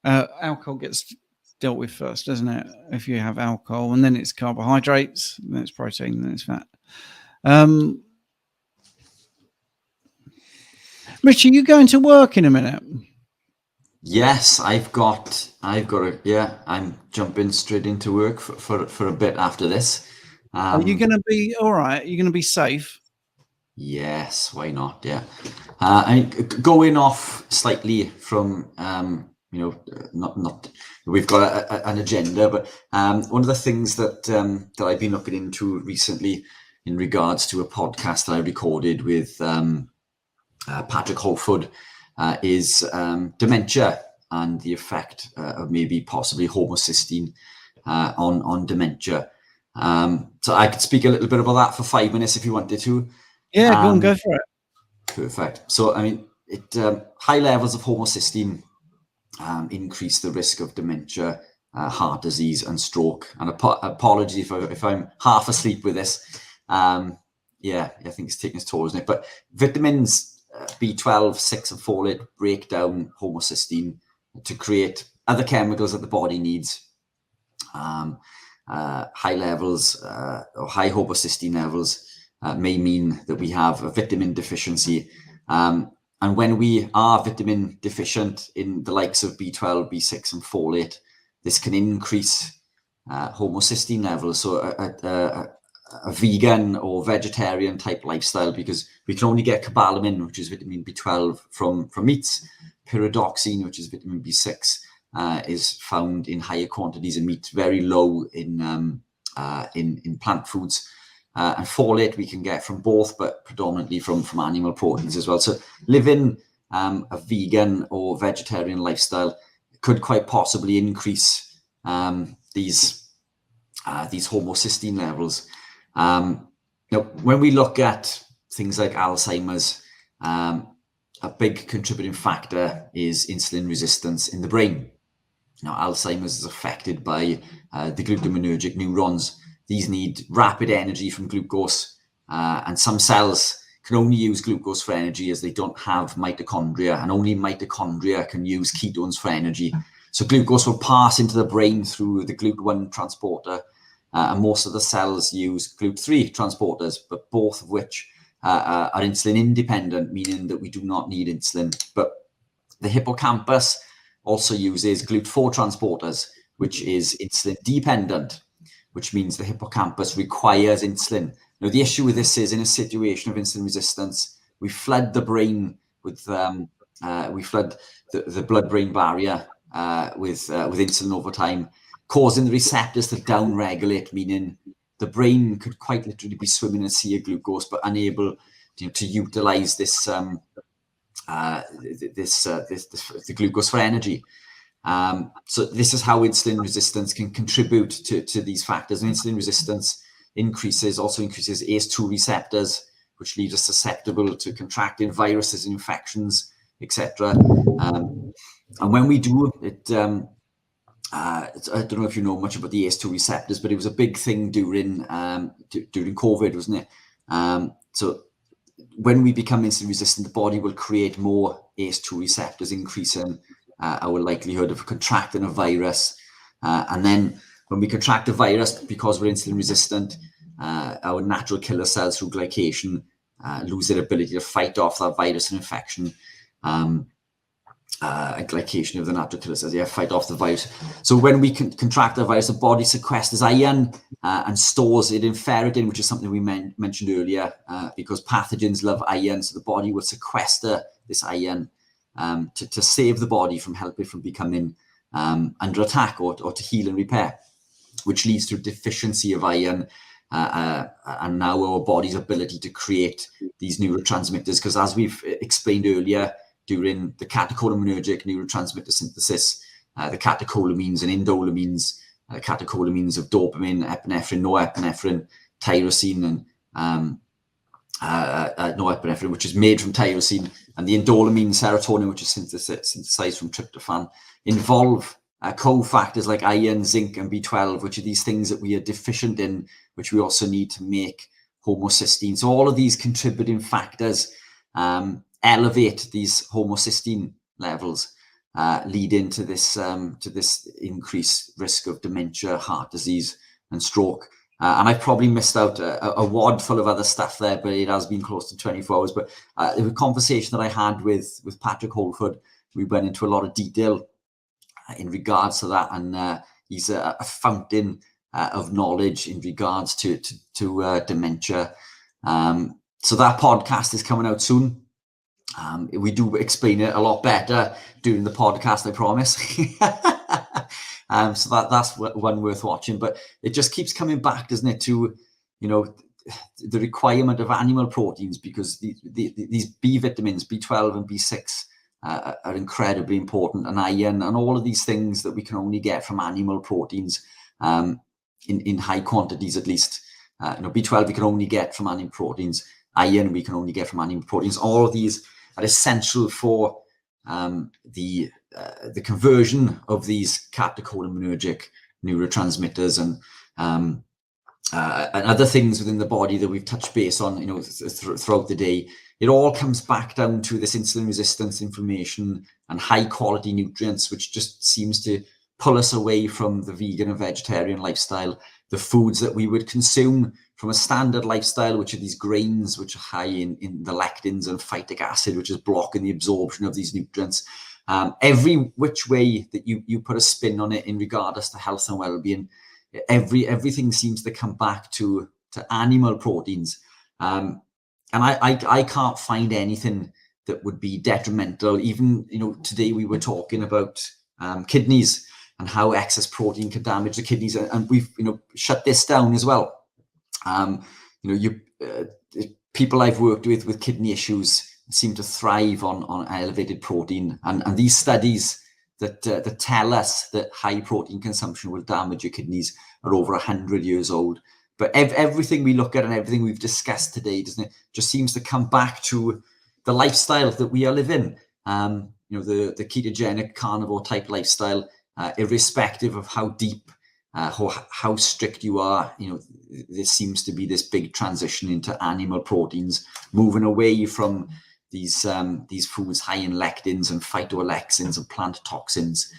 Alcohol gets dealt with first, doesn't it? If you have alcohol, and then it's carbohydrates, then it's protein, then it's fat. Rich, are you going to work in a minute? Yes, I've got I'm jumping straight into work for a bit after this. Are you going to be all right? Are you going to be safe? Yes, why not? Yeah. Going off slightly from not we've got an agenda, but one of the things that I've been looking into recently in regards to a podcast that I recorded with Patrick Holford is dementia and the effect of maybe possibly homocysteine on dementia. So I could speak a little bit about that for 5 minutes if you wanted to. Yeah, go for it. Perfect. So, I mean, high levels of homocysteine increase the risk of dementia, heart disease, and stroke. And apology if I'm half asleep with this. Yeah, I think it's taking its toll, isn't it? But vitamins B12, 6, and folate break down homocysteine to create other chemicals that the body needs. High levels or high homocysteine levels may mean that we have a vitamin deficiency. And when we are vitamin deficient in the likes of B12, B6, and folate, this can increase homocysteine levels. So a vegan or vegetarian type lifestyle, because we can only get cobalamin, which is vitamin B12, from meats. Pyridoxine, which is vitamin B6, is found in higher quantities in meat, very low in plant foods. And folate we can get from both, but predominantly from animal proteins as well. So living a vegan or vegetarian lifestyle could quite possibly increase these homocysteine levels. Now, when we look at things like Alzheimer's, a big contributing factor is insulin resistance in the brain. Now, Alzheimer's is affected by the glutaminergic neurons. These need rapid energy from glucose, and some cells can only use glucose for energy as they don't have mitochondria, and only mitochondria can use ketones for energy. So glucose will pass into the brain through the GLUT1 transporter, and most of the cells use GLUT3 transporters, but both of which are insulin independent, meaning that we do not need insulin. But the hippocampus also uses GLUT4 transporters, which is insulin dependent, which means the hippocampus requires insulin. Now, the issue with this is, in a situation of insulin resistance, we flood the brain with, we flood the blood-brain barrier with insulin over time, causing the receptors to downregulate, meaning the brain could quite literally be swimming in a sea of glucose, but unable to utilize this the glucose for energy. So this is how insulin resistance can contribute to these factors. And insulin resistance also increases ACE2 receptors, which leaves us susceptible to contracting viruses and infections, etc. And when we do it, I don't know if you know much about the ACE2 receptors, but it was a big thing during COVID, wasn't it? So when we become insulin resistant, the body will create more ACE2 receptors, increasing our likelihood of contracting a virus. And then when we contract a virus, because we're insulin resistant, our natural killer cells through glycation lose their ability to fight off that virus and infection. Glycation of the natural killer cells, fight off the virus. So when we contract the virus, the body sequesters iron and stores it in ferritin, which is something we mentioned earlier, because pathogens love iron. So the body will sequester this iron to save the body from becoming under attack or to heal and repair, which leads to a deficiency of iron and now our body's ability to create these neurotransmitters. Because as we've explained earlier, during the catecholaminergic neurotransmitter synthesis, the catecholamines and indolamines, catecholamines of dopamine, epinephrine, norepinephrine, tyrosine, and norepinephrine, which is made from tyrosine, and the indolamine, serotonin, which is synthesized from tryptophan, involve cofactors like iron, zinc, and B12, which are these things that we are deficient in, which we also need to make homocysteine. So all of these contributing factors elevate these homocysteine levels, leading to this increased risk of dementia, heart disease, and stroke. And I've probably missed out a wad full of other stuff there, but it has been close to 24 hours. But the conversation that I had with Patrick Holford, we went into a lot of detail in regards to that, and he's a fountain of knowledge in regards to dementia. So that podcast is coming out soon. We do explain it a lot better during the podcast, I promise. So that's one worth watching. But it just keeps coming back, doesn't it, to the requirement of animal proteins, because these B vitamins, B12 and B6, are incredibly important, and iron, and all of these things that we can only get from animal proteins in high quantities, at least. B12 we can only get from animal proteins. Iron we can only get from animal proteins. All of these are essential for the conversion of these catecholaminergic neurotransmitters and other things within the body that we've touched base on, throughout the day. It all comes back down to this insulin resistance, inflammation, and high quality nutrients, which just seems to pull us away from the vegan and vegetarian lifestyle, the foods that we would consume from a standard lifestyle, which are these grains, which are high in the lectins and phytic acid, which is blocking the absorption of these nutrients. Every which way that you put a spin on it in regards to health and well-being, everything seems to come back to animal proteins. And I can't find anything that would be detrimental. Even, today we were talking about kidneys and how excess protein can damage the kidneys, and we've shut this down as well. People I've worked with kidney issues seem to thrive on elevated protein, and these studies that tell us that high protein consumption will damage your kidneys are over 100 years old. But everything we look at and everything we've discussed today, doesn't it, just seems to come back to the lifestyle that we are living. The ketogenic carnivore type lifestyle, irrespective of how deep or how strict you are, there seems to be this big transition into animal proteins, moving away from these foods high in lectins and phytoalexins and plant toxins.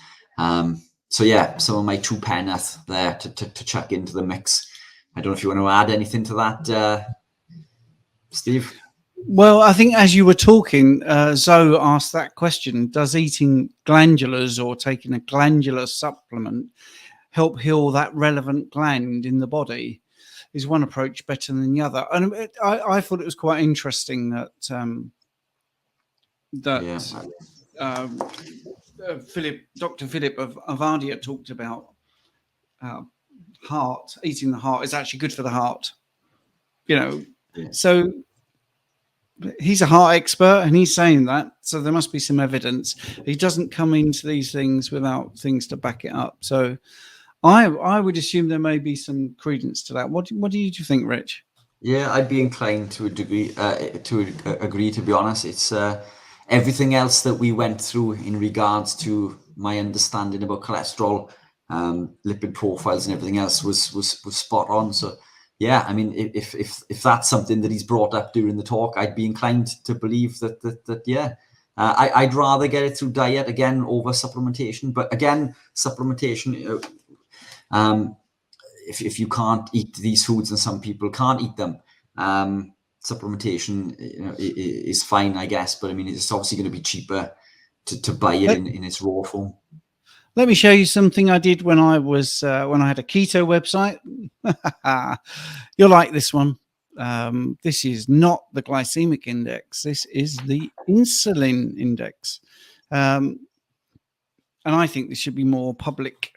So yeah, some of my 2 penneth there to chuck into the mix. I don't know if you want to add anything to that, Steve. Well, I think as you were talking, Zoe asked that question: does eating glandulars or taking a glandular supplement help heal that relevant gland in the body? Is one approach better than the other? And I thought it was quite interesting that Dr. Philip of Avardia talked about eating the heart is actually good for the heart. So he's a heart expert and he's saying that, so there must be some evidence. He doesn't come into these things without things to back it up. So I would assume there may be some credence to that. What do you think, Rich? Yeah, I'd be inclined to a degree to agree. To be honest, it's everything else that we went through in regards to my understanding about cholesterol, lipid profiles, and everything else was spot on. So yeah, I mean, if that's something that he's brought up during the talk, I'd be inclined to believe that yeah. I'd rather get it through diet again over supplementation, but again, supplementation. If you can't eat these foods, and some people can't eat them, supplementation is fine, I guess. But I mean, it's obviously going to be cheaper to buy it in its raw form. Let me show you something I did when I was when I had a keto website. You'll like this one. This is not the glycemic index. This is the insulin index. And I think this should be more public.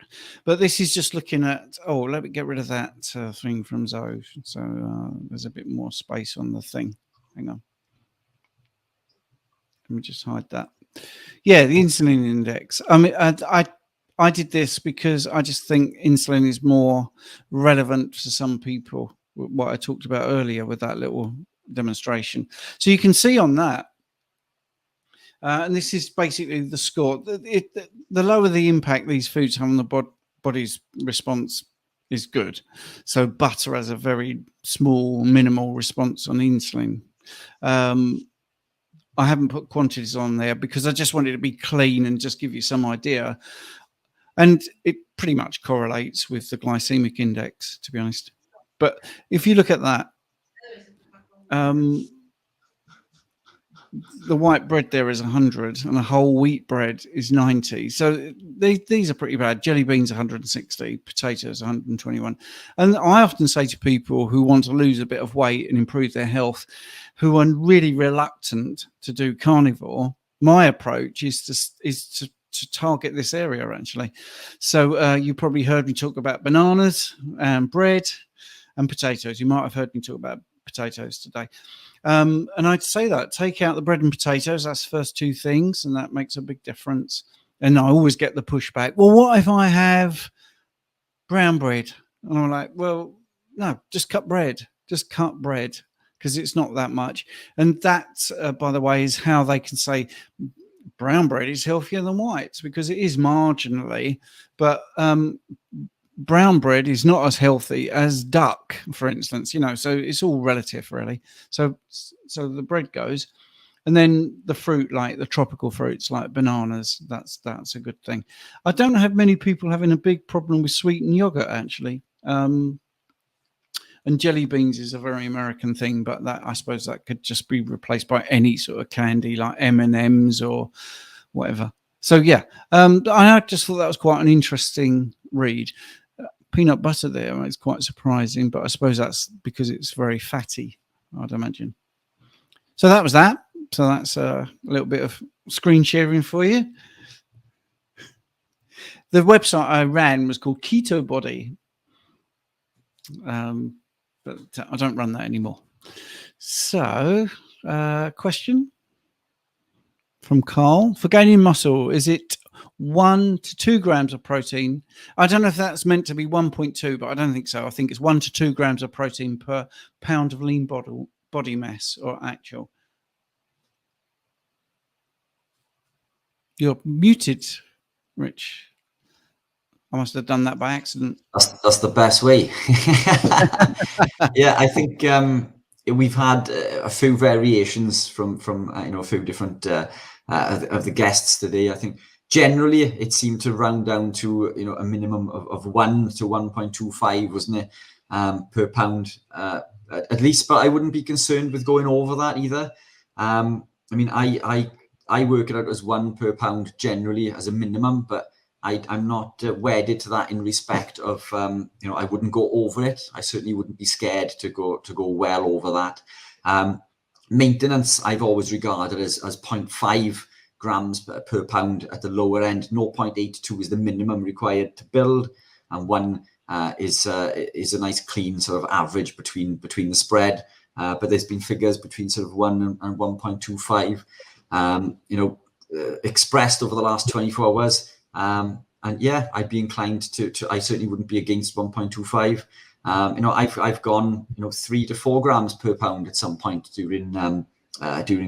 But this is just looking at, let me get rid of that thing from Zoe. So there's a bit more space on the thing. Hang on. Let me just hide that. Yeah, the insulin index. I mean, I did this because I just think insulin is more relevant to some people, what I talked about earlier with that little demonstration. So you can see on that, and this is basically the score. The lower the impact these foods have on the body's response is good. So butter has a very small, minimal response on insulin. I haven't put quantities on there because I just wanted to be clean and just give you some idea. And it pretty much correlates with the glycemic index, to be honest. But if you look at that, the white bread there is 100 and a whole wheat bread is 90. So these are pretty bad. Jelly beans 160, potatoes 121. And I often say to people who want to lose a bit of weight and improve their health, who are really reluctant to do carnivore, my approach is to target this area, actually. So you probably heard me talk about bananas and bread and potatoes. You might have heard me talk about potatoes today. And I'd say that take out the bread and potatoes. That's the first two things, and that makes a big difference. And I always get the pushback. Well, what if I have brown bread? And I'm like, well, no, just cut bread. Just cut bread because it's not that much. And that, by the way, is how they can say brown bread is healthier than white, because it is marginally, but brown bread is not as healthy as duck, for instance, so it's all relative, really. So the bread goes, and then the fruit, like the tropical fruits like bananas, that's a good thing. I don't have many people having a big problem with sweetened yogurt, actually. And jelly beans is a very American thing, but that, I suppose, that could just be replaced by any sort of candy like M&Ms or whatever. So yeah, I just thought that was quite an interesting read. Peanut butter there is quite surprising, but I suppose that's because it's very fatty, I'd imagine. So that was that. So that's a little bit of screen sharing for you. The website I ran was called Keto Body, but I don't run that anymore. So, question from Carl: for gaining muscle, is it 1 to 2 grams of protein? I don't know if that's meant to be 1.2, but I don't think so. I think it's 1 to 2 grams of protein per pound of lean body mass, or actual. You're muted, Rich. I must have done that by accident. That's the best way. Yeah, I think we've had a few variations from a few different of the guests today. I think generally it seemed to round down to, you know, a minimum of 1 to 1.25, wasn't it, per pound at least. But I wouldn't be concerned with going over that either. I mean, I work it out as 1 per pound generally as a minimum, but I'm not wedded to that in respect of, you know, I wouldn't go over it. I certainly wouldn't be scared to go well over that. Maintenance, I've always regarded as 0.5 grams per pound at the lower end. 0.82 is the minimum required to build, and 1 is a nice clean sort of average between the spread. But there's been figures between sort of 1 and 1.25, you know, expressed over the last 24 hours. And yeah, I'd be inclined to I certainly wouldn't be against 1.25. You know, I've gone, you know, 3 to 4 grams per pound at some point during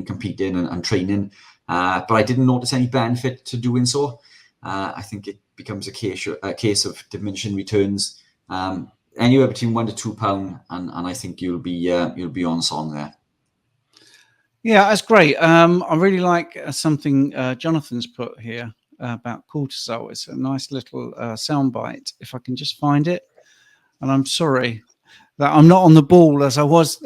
competing and training, but I didn't notice any benefit to doing so. I think it becomes a case of diminishing returns, anywhere between 1 to 2 pound, and I think you'll be on song there. Yeah, that's great. I really like something Jonathan's put here about cortisol. It's a nice little soundbite, if I can just find it. And I'm sorry that I'm not on the ball as I was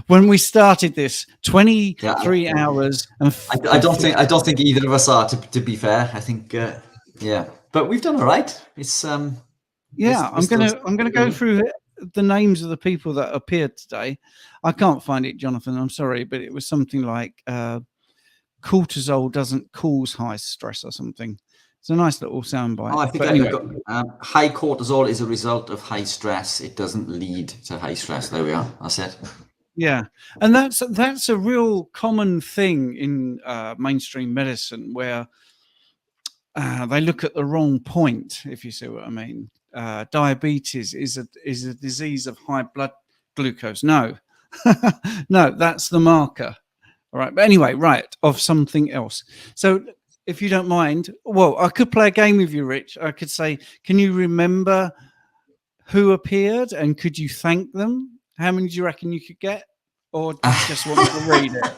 when we started this. 23 hours and I don't think either of us are, to be fair. I think yeah, but we've done all right. It's yeah. I'm gonna go through the names of the people that appeared today. I can't find it, Jonathan. I'm sorry, but it was something like cortisol doesn't cause high stress or something. It's a nice little soundbite. Oh, I think anyway. High cortisol is a result of high stress. It doesn't lead to high stress. There we are. That's it. Yeah, and that's a real common thing in mainstream medicine, where they look at the wrong point, if you see what I mean. Diabetes is a disease of high blood glucose. No, no, that's the marker. All right, but anyway, right, of something else. So if you don't mind, well, I could play a game with you, Rich. I could say, can you remember who appeared and could you thank them? How many do you reckon you could get? Or do you just want me to read it?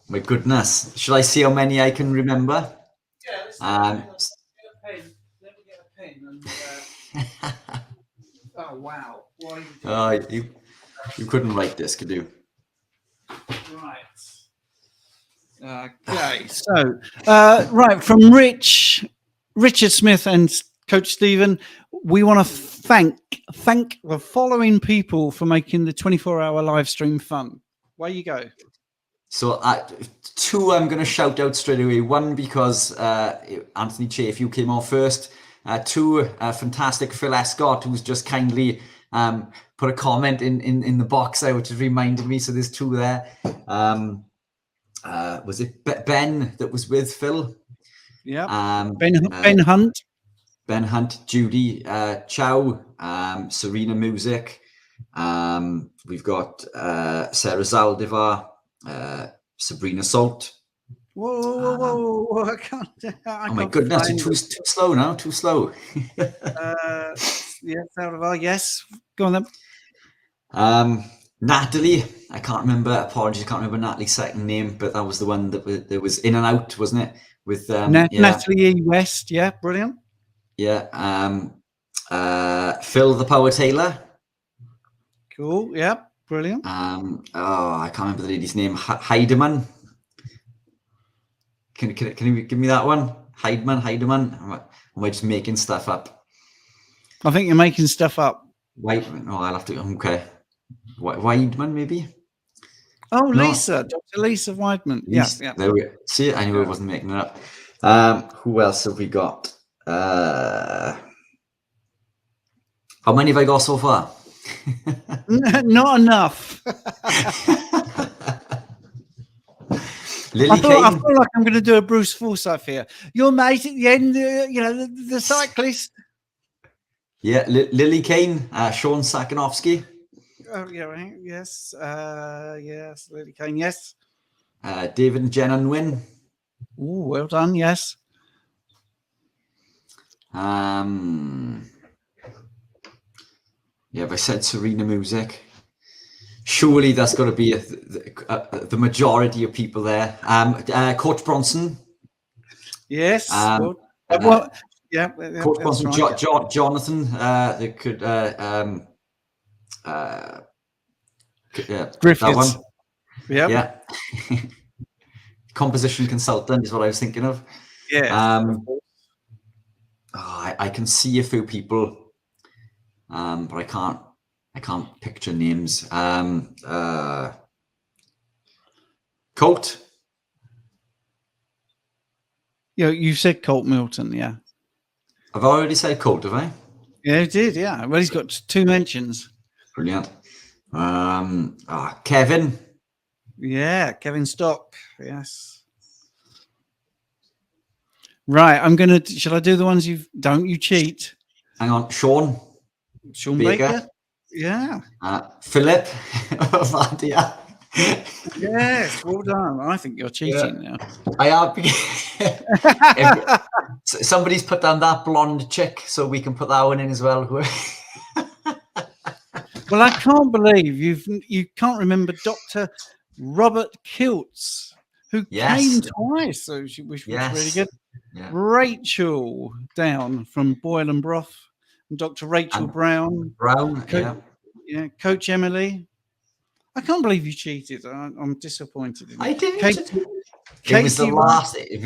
My goodness. Should I see how many I can remember? Yeah, let's get a pen. Let me get a pen. And, oh, wow. Why you couldn't write this, could you? Right. Okay. So, right, from Richard Smith and Coach Stephen, we want to thank the following people for making the 24-hour live stream fun. Where you go? So 2 I'm going to shout out straight away. 1 because Anthony Chafe, you came on first. 2, fantastic Phil Escott, who's just kindly put a comment in the box there, which has reminded me. So there's 2 there. Was it Ben that was with Phil? Yeah. Ben Hunt. Ben Hunt, Judy Chow, Serena Music. We've got Sarah Zaldivar, Sabrina Salt. Whoa! I can't. Oh my goodness! Too slow now. Too slow. Yeah, Zaldivar. Yes. Go on then. Natalie. I can't remember. Apologies. I can't remember Natalie's second name, but that was the one that was in and out, wasn't it? With Natalie E. West. Yeah, brilliant. Yeah. Phil the Power Taylor. Cool. Yeah, brilliant. Oh, I can't remember the lady's name. Heidemann. Can you give me that one? Heidemann. Am I just making stuff up? I think you're making stuff up. I'll have to. Okay. Weidman, maybe. Oh, Lisa, Dr. Lisa Weidman. Yeah. There we go. See, I knew I wasn't making it up. Who else have we got? How many have I got so far? Not enough. Lily Kane. I feel like I'm going to do a Bruce Forsyth here. Your mate at the end, the cyclist. Yeah, Lily Kane, Sean Sakinovsky. Oh, yeah, right. Yes. Yes, Lily Kane, yes. David and Jen Unwin. Oh, well done, yes. Yeah, if I said Serena Music, surely that's got to be the majority of people there. Coach Bronson, Yes. Um, Well, yeah, Coach that's sponsor right. Jonathan. They could that one. Griffiths. Yep. Yeah. Composition consultant is what I was thinking of. Yes. I can see a few people, but I can't picture names. Colt. Yeah, you said Colt Milton, yeah. I've already said Colt, have I? Yeah, he did, yeah. Well, he's got 2 mentions. Brilliant. Kevin. Yeah, Kevin Stock. Yes. Right, shall I do the ones don't you cheat? Hang on, Sean Baker? Yeah. Philip. Yes, well done. I think you're cheating now. I have. Somebody's put down that blonde chick, so we can put that one in as well. Well, I can't believe you can't remember Dr. Robert Kiltz, who came twice, so which was really good. Yeah. Rachel Down from Boil and Broth, and Dr. Rachel Brown. Coach Emily. I can't believe you cheated. I'm disappointed in you. I didn't. It was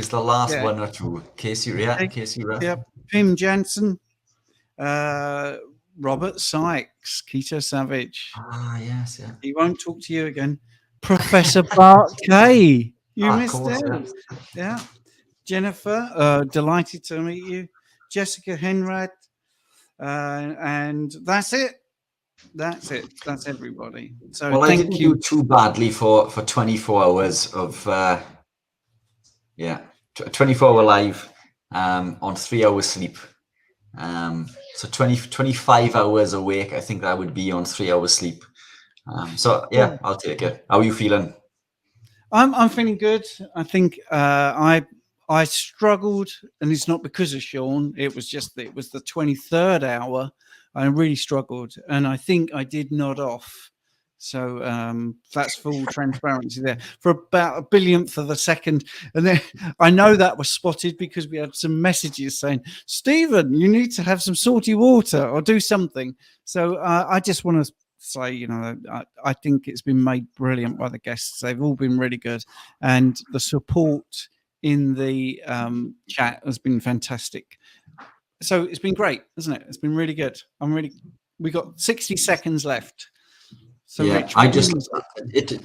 the last one or two. Casey Rat. Yep. Pim Jansen. Robert Sykes, Keto Savage. Yes, yeah. He won't talk to you again. Professor Bart K. You missed him. Yeah. Jennifer, delighted to meet you. Jessica Henrad. And that's it. That's everybody. So well, I didn't do too badly for 24 hours of 24-hour live on 3 hours sleep. So 25 hours awake, I think that would be on 3 hours sleep. So yeah, I'll take it. How are you feeling? I'm feeling good. I think I struggled, and it's not because of Sean. It was the 23rd hour. I really struggled, and I think I did nod off. So that's full transparency there for about a billionth of a second. And then I know that was spotted because we had some messages saying, Stephen, you need to have some salty water or do something. So I just want to say, I think it's been made brilliant by the guests. They've all been really good. And the support in the chat has been fantastic. So it's been great, hasn't it? It's been really good. We got 60 seconds left. So yeah, Rich,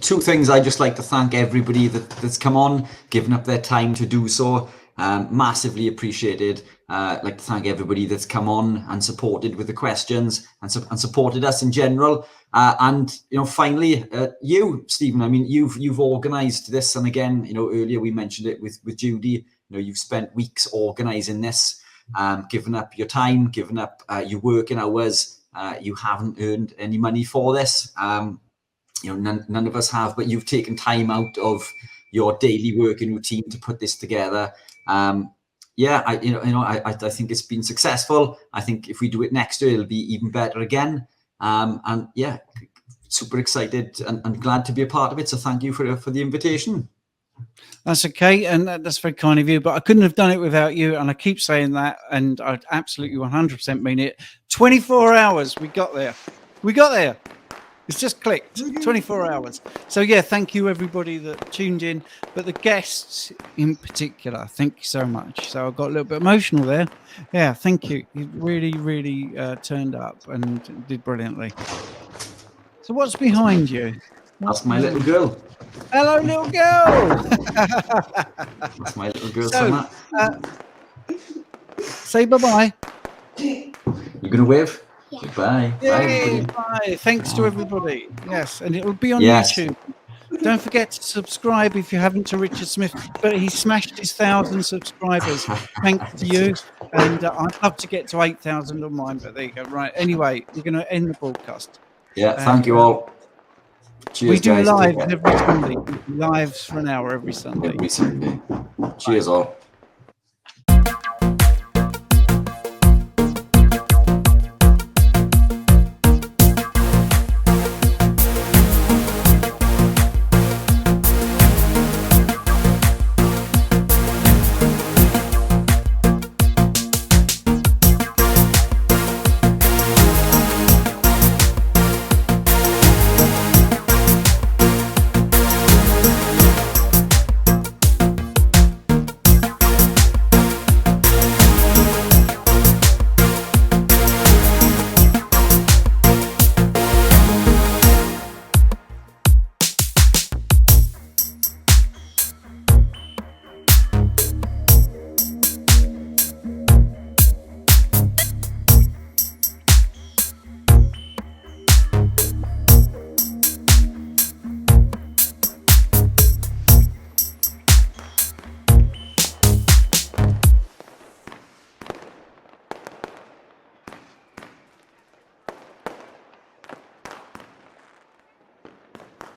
2 things. I just like to thank everybody that's come on, given up their time to do so. Massively appreciated. I'd like to thank everybody that's come on and supported with the questions and supported us in general. And finally, you, Stephen. I mean, you've organised this, and again, earlier we mentioned it with Judy. You've spent weeks organising this, giving up your time, giving up your working hours. You haven't earned any money for this. None of us have, but you've taken time out of your daily working routine to put this together. I think it's been successful. I think if we do it next year, it'll be even better again. And yeah, super excited and glad to be a part of it. So thank you for the invitation. That's okay, and that's very kind of you, but I couldn't have done it without you, and I keep saying that, and I absolutely 100% mean it. 24 hours, we got there. It's just clicked. 24 hours. So yeah, thank you everybody that tuned in, but the guests in particular, thank you so much. So I got a little bit emotional there. Yeah, thank you. You really turned up and did brilliantly. So what's behind you? That's my little girl. Hello, little girl. That's my little girl. So, say bye-bye. You gonna wave? Yeah. Goodbye. Bye. Thanks to everybody. Yes, and it will be on YouTube. Don't forget to subscribe if you haven't to Richard Smith. But he smashed his 1,000 subscribers. Thanks to you. And I'd love to get to 8,000 on mine, but there you go. Right. Anyway, we're going to end the broadcast. Yeah. Thank you all. Cheers, we do guys. lives every Sunday. Lives for an hour every Sunday. Cheers all.